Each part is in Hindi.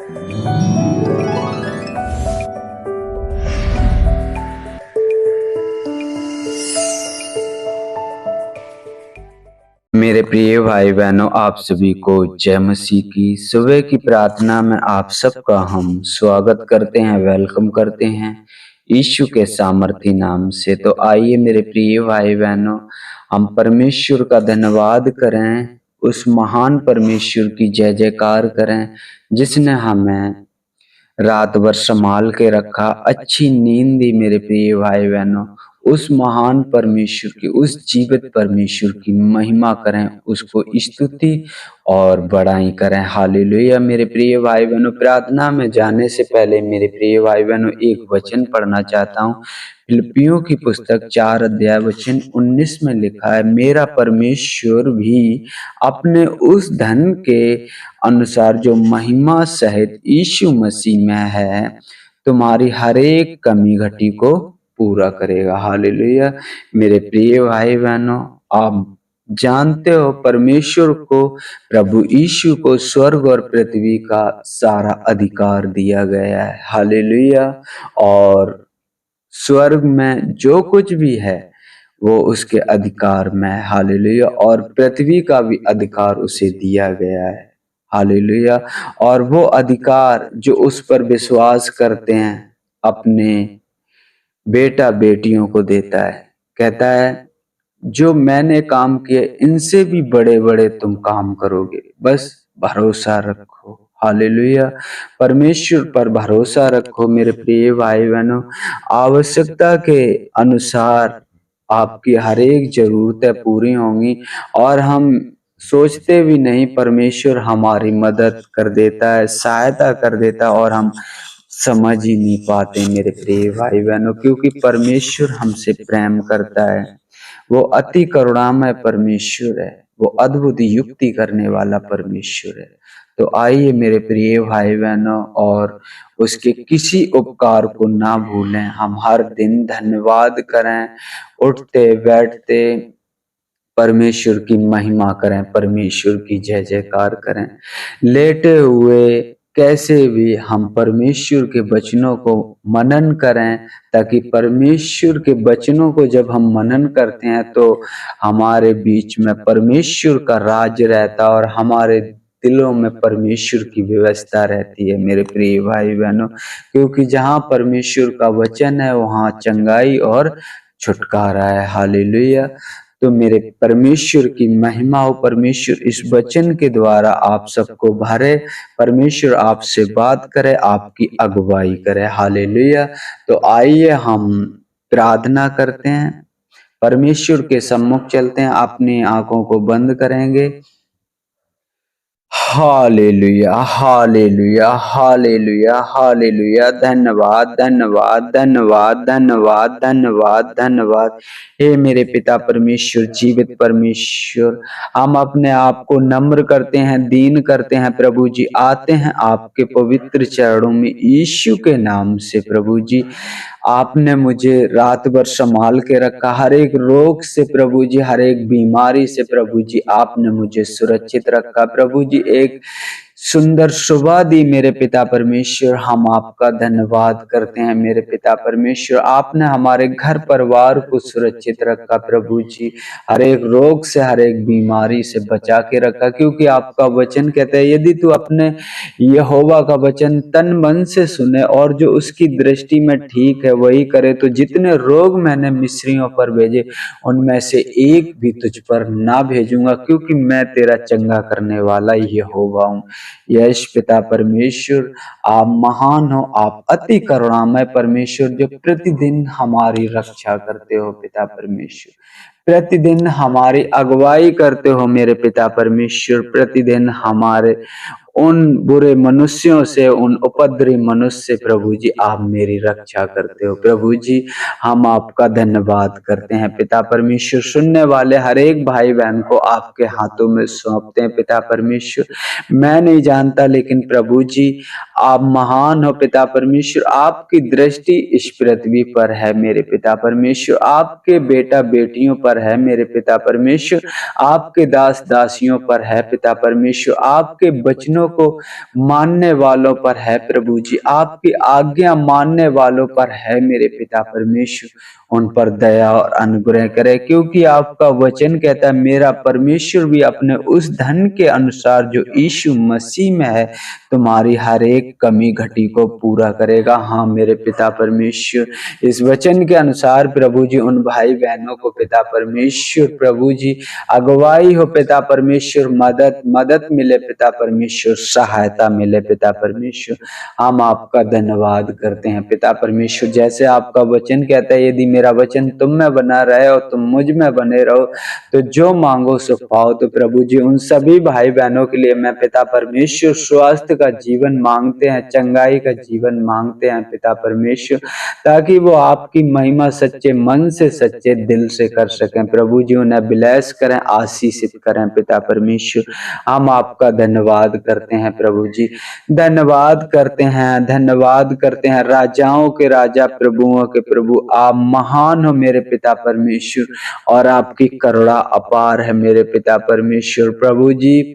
मेरे प्रिय भाई बहनों, आप सभी को जय मसीह की सुबह की प्रार्थना में आप सबका हम स्वागत करते हैं, वेलकम करते हैं यीशु के सामर्थी नाम से। तो आइए मेरे प्रिय भाई बहनों, हम परमेश्वर का धन्यवाद करें, उस महान परमेश्वर की जय जयकार करें जिसने हमें रात भर संभाल के रखा, अच्छी नींद दी। मेरे प्रिय भाई बहनों, उस महान परमेश्वर की, उस जीवित परमेश्वर की महिमा करें, उसको स्तुति और बड़ाई करें। हालेलुया। मेरे प्रिय भाई बहनों, प्रार्थना में जाने से पहले मेरे प्रिय भाई बहनों एक वचन पढ़ना चाहता हूँ। फिलिप्पियों की पुस्तक 4 अध्याय वचन 19 में लिखा है, मेरा परमेश्वर भी अपने उस धन के अनुसार जो महिमा सहित यीशु मसीह में है, तुम्हारी हर एक कमी घटी को पूरा करेगा। हालेलुया। मेरे प्रिय भाई बहनों, आप जानते हो परमेश्वर को, प्रभु यीशु को स्वर्ग और पृथ्वी का सारा अधिकार दिया गया है। हालेलुया। और स्वर्ग में जो कुछ भी है वो उसके अधिकार में है। हालेलुया। और पृथ्वी का भी अधिकार उसे दिया गया है। हालेलुया। और वो अधिकार जो उस पर विश्वास करते हैं अपने बेटा बेटियों को देता है। कहता है, जो मैंने काम किए इनसे भी बड़े बड़े तुम काम करोगे, बस भरोसा रखो। हालेलुया। परमेश्वर पर भरोसा रखो। मेरे प्रिय भाई बहनों, आवश्यकता के अनुसार आपकी हर एक जरूरतें पूरी होंगी और हम सोचते भी नहीं, परमेश्वर हमारी मदद कर देता है, सहायता कर देता है और हम समझ ही नहीं पाते मेरे प्रिय भाई बहनों, क्योंकि परमेश्वर हमसे प्रेम करता है। वो अति करुणामय परमेश्वर है, वो अद्भुत युक्ति करने वाला परमेश्वर है। तो आइए मेरे प्रिय भाई बहनों, और उसके किसी उपकार को ना भूलें। हम हर दिन धन्यवाद करें, उठते बैठते परमेश्वर की महिमा करें, परमेश्वर की जय जयकार करें। लेटे हुए कैसे भी हम परमेश्वर के वचनों को मनन करें, ताकि परमेश्वर के वचनों को जब हम मनन करते हैं तो हमारे बीच में परमेश्वर का राज रहता और हमारे दिलों में परमेश्वर की व्यवस्था रहती है। मेरे प्रिय भाई बहनों, क्योंकि जहाँ परमेश्वर का वचन है वहाँ चंगाई और छुटकारा है। हालेलुया। तो मेरे परमेश्वर की महिमा हो, परमेश्वर इस वचन के द्वारा आप सबको भरे, परमेश्वर आपसे बात करे, आपकी अगुवाई करे। हालेलुया। तो आइए हम प्रार्थना करते हैं, परमेश्वर के सम्मुख चलते हैं, अपनी आंखों को बंद करेंगे। Hallelujah, hallelujah, hallelujah, hallelujah. धन्यवाद, धन्यवाद, धन्यवाद, धन्यवाद, धन्यवाद, धन्यवाद। हे मेरे पिता परमेश्वर, जीवित परमेश्वर, हम अपने आप को नम्र करते हैं, दीन करते हैं प्रभु जी, आते हैं आपके पवित्र चरणों में यीशु के नाम से। प्रभु जी, आपने मुझे रात भर संभाल के रखा, हर एक रोग से प्रभु जी, हर एक बीमारी से प्रभु जी आपने मुझे सुरक्षित रखा। प्रभु जी, एक सुंदर सुबह दी मेरे पिता परमेश्वर, हम आपका धन्यवाद करते हैं। मेरे पिता परमेश्वर, आपने हमारे घर परिवार को सुरक्षित रखा प्रभु जी, हर एक रोग से, हर एक बीमारी से बचा के रखा, क्योंकि आपका वचन कहता है, यदि तू अपने यहोवा का वचन तन मन से सुने और जो उसकी दृष्टि में ठीक है वही करे, तो जितने रोग मैंने मिस्रियों पर भेजे उनमें से एक भी तुझ पर ना भेजूंगा, क्योंकि मैं तेरा चंगा करने वाला यहोवा हूँ। यश पिता परमेश्वर, आप महान हो, आप अति करुणामय परमेश्वर, जो प्रतिदिन हमारी रक्षा करते हो पिता परमेश्वर, प्रतिदिन हमारी अगुवाई करते हो मेरे पिता परमेश्वर, प्रतिदिन हमारे उन बुरे मनुष्यों से, उन उपद्रवी मनुष्य से प्रभु जी आप मेरी रक्षा करते हो। प्रभु जी, हम आपका धन्यवाद करते हैं पिता परमेश्वर। सुनने वाले हर एक भाई बहन को आपके हाथों में सौंपते हैं पिता परमेश्वर। मैं नहीं जानता, लेकिन प्रभु जी आप महान हो पिता परमेश्वर, आपकी दृष्टि इस पृथ्वी पर है मेरे पिता परमेश्वर, आपके बेटा बेटियों पर पर है मेरे पिता परमेश्वर, आपके दास दासियों पर है पिता परमेश्वर, आपके वचनों को मानने वालों पर है प्रभु जी, आपकी आज्ञा मानने वालों पर है मेरे पिता परमेश्वर। उन पर दया और अनुग्रह करे, क्योंकि आपका वचन कहता है मेरा परमेश्वर भी अपने उस धन के अनुसार जो यीशु मसीह में है तुम्हारी हर एक कमी घटी को पूरा करेगा। हाँ मेरे पिता परमेश्वर, इस वचन के अनुसार प्रभु जी उन भाई बहनों को पिता परमेश्वर प्रभु जी अगुवाई हो पिता परमेश्वर, मदद मिले पिता परमेश्वर, सहायता मिले पिता परमेश्वर। हम आपका धन्यवाद करते हैं पिता परमेश्वर। जैसे आपका वचन कहता है यदि मेरा वचन तुम में बना रहे और तुम मुझ में बने रहो तो जो मांगो सो पाओ। तो प्रभु जी उन सभी भाई बहनों के लिए मैं पिता परमेश्वर स्वास्थ्य का जीवन मांगते हैं, चंगाई का जीवन मांगते हैं पिता परमेश्वर, ताकि वो आपकी महिमा सच्चे मन से सच्चे दिल से कर सकें। प्रभु जी उन्हें ब्लेस करें, आशीषित करें पिता परमेश्वर। हम आपका धन्यवाद करते हैं प्रभु जी, धन्यवाद करते हैं, धन्यवाद करते हैं। राजाओं के राजा प्रभुओं के प्रभु आप महान हो मेरे पिता परमेश्वर, और आपकी करुणा अपार है मेरे पिता परमेश्वर। प्रभु जी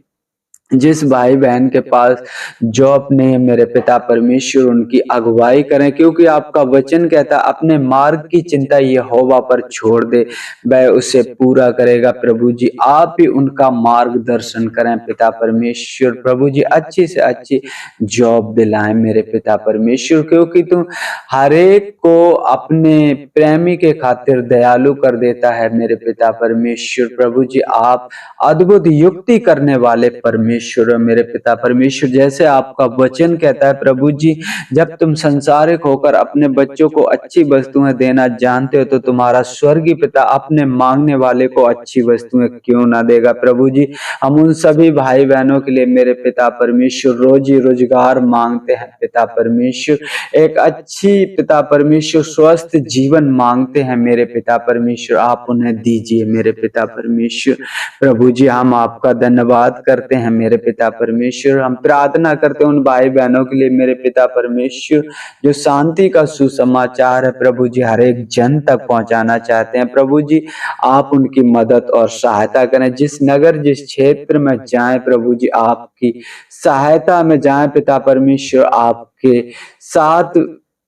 जिस भाई बहन के पास जॉब नहीं है मेरे पिता परमेश्वर उनकी अगुवाई करें, क्योंकि आपका वचन कहता है अपने मार्ग की चिंता यहोवा पर छोड़ दे, वह उसे पूरा करेगा। प्रभु जी आप ही उनका मार्गदर्शन करें पिता परमेश्वर। प्रभु जी अच्छी से अच्छी जॉब दिलाएं मेरे पिता परमेश्वर, क्योंकि तुम हर एक को अपने प्रेमी के खातिर दयालु कर देता है मेरे पिता परमेश्वर। प्रभु जी आप अद्भुत युक्ति करने वाले परमेश्वर मेरे पिता परमेश्वर। जैसे आपका वचन कहता है प्रभु जी जब तुम संसारिक होकर अपने बच्चों को अच्छी वस्तुएं देना जानते हो तो तुम्हारा स्वर्गीय पिता अपने मांगने वाले को अच्छी वस्तुएं क्यों ना देगा। प्रभु जी हम उन सभी भाई बहनों के लिए मेरे पिता परमेश्वर रोजी रोजगार मांगते हैं पिता परमेश्वर, एक अच्छी पिता परमेश्वर स्वस्थ जीवन मांगते हैं मेरे पिता परमेश्वर, आप उन्हें दीजिए मेरे पिता परमेश्वर। प्रभु जी हम आपका धन्यवाद करते हैं मेरे पिता परमेश्वर। हम प्रार्थना करते हैं उन भाई बहनों के लिए मेरे पिता परमेश्वर जो शांति का सुसमाचार है प्रभु जी हर एक जन तक पहुंचाना चाहते हैं। प्रभु जी आप उनकी मदद और सहायता करें, जिस नगर जिस क्षेत्र में जाएं प्रभु जी आपकी सहायता में जाएं पिता परमेश्वर, आपके साथ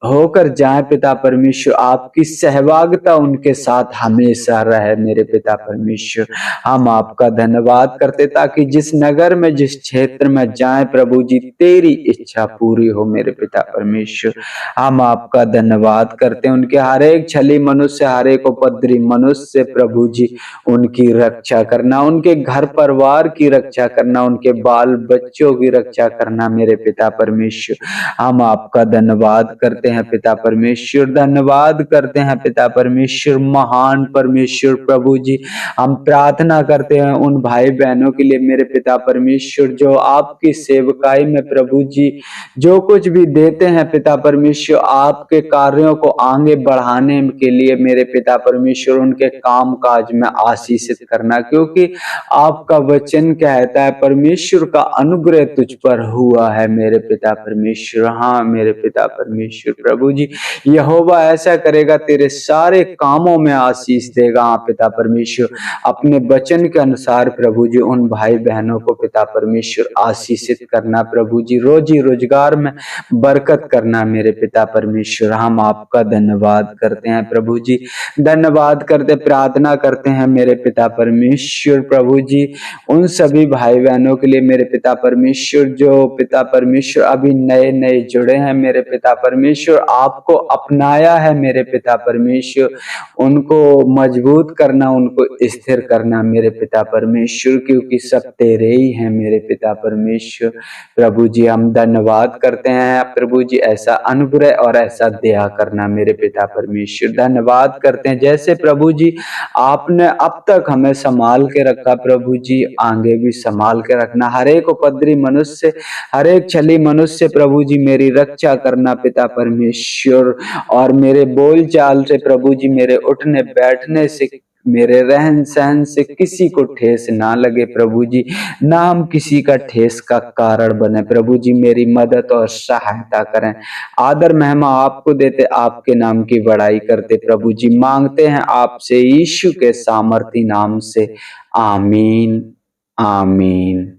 होकर जाए पिता परमेश्वर, आपकी सहभागिता उनके साथ हमेशा रहे मेरे पिता परमेश्वर। हम आपका धन्यवाद करते ताकि जिस नगर में जिस क्षेत्र में जाए प्रभु जी तेरी इच्छा पूरी हो मेरे पिता परमेश्वर। हम आपका धन्यवाद करते हैं उनके हर एक छली मनुष्य हर एक उपद्रवी मनुष्य से प्रभु जी उनकी रक्षा करना, उनके घर परिवार की रक्षा करना, उनके बाल बच्चों की रक्षा करना मेरे पिता परमेश्वर। हम आपका धन्यवाद करते हैं पिता परमेश्वर, धन्यवाद करते हैं पिता परमेश्वर, महान परमेश्वर। प्रभु जी हम प्रार्थना करते हैं उन भाई बहनों के लिए मेरे पिता परमेश्वर जो आपकी सेवकाई में प्रभु जी जो कुछ भी देते हैं पिता परमेश्वर आपके कार्यों को आगे बढ़ाने के लिए मेरे पिता परमेश्वर उनके काम काज में आशीषित करना, क्योंकि आपका वचन कहता है परमेश्वर का अनुग्रह तुझ पर हुआ है मेरे पिता परमेश्वर। हाँ मेरे पिता परमेश्वर प्रभु जी यहोवा ऐसा करेगा, तेरे सारे कामों में आशीष देगा। हाँ पिता परमेश्वर अपने वचन के अनुसार प्रभु जी उन भाई बहनों को पिता परमेश्वर आशीषित करना, प्रभु जी रोजी रोजगार में बरकत करना मेरे पिता परमेश्वर। हम आपका धन्यवाद करते हैं प्रभु जी, धन्यवाद करते प्रार्थना करते हैं मेरे पिता परमेश्वर। प्रभु जी उन सभी भाई बहनों के लिए मेरे पिता परमेश्वर जो पिता परमेश्वर अभी नए नए जुड़े हैं मेरे पिता परमेश्वर, आपको अपनाया है मेरे पिता परमेश्वर, उनको मजबूत करना, उनको स्थिर करना मेरे पिता परमेश्वर, क्योंकि सब तेरे ही हैं मेरे पिता परमेश्वर। प्रभु जी हम धन्यवाद करते हैं प्रभु जी ऐसा अनुग्रह और ऐसा दया करना मेरे पिता परमेश्वर। धन्यवाद करते हैं जैसे प्रभु जी आपने अब तक हमें संभाल के रखा प्रभु जी आगे भी संभाल के रखना, हर एक उपद्रवी मनुष्य हर एक छली मनुष्य प्रभु जी मेरी रक्षा करना पिता परमेश्वर, और मेरे बोल चाल से प्रभु जी मेरे उठने बैठने से मेरे रहन सहन से किसी को ठेस ना लगे प्रभु जी, ना हम किसी का ठेस का कारण बने प्रभु जी। मेरी मदद और सहायता करें। आदर महिमा आपको देते, आपके नाम की बड़ाई करते प्रभु जी। मांगते हैं आपसे यीशु के सामर्थी नाम से, आमीन आमीन।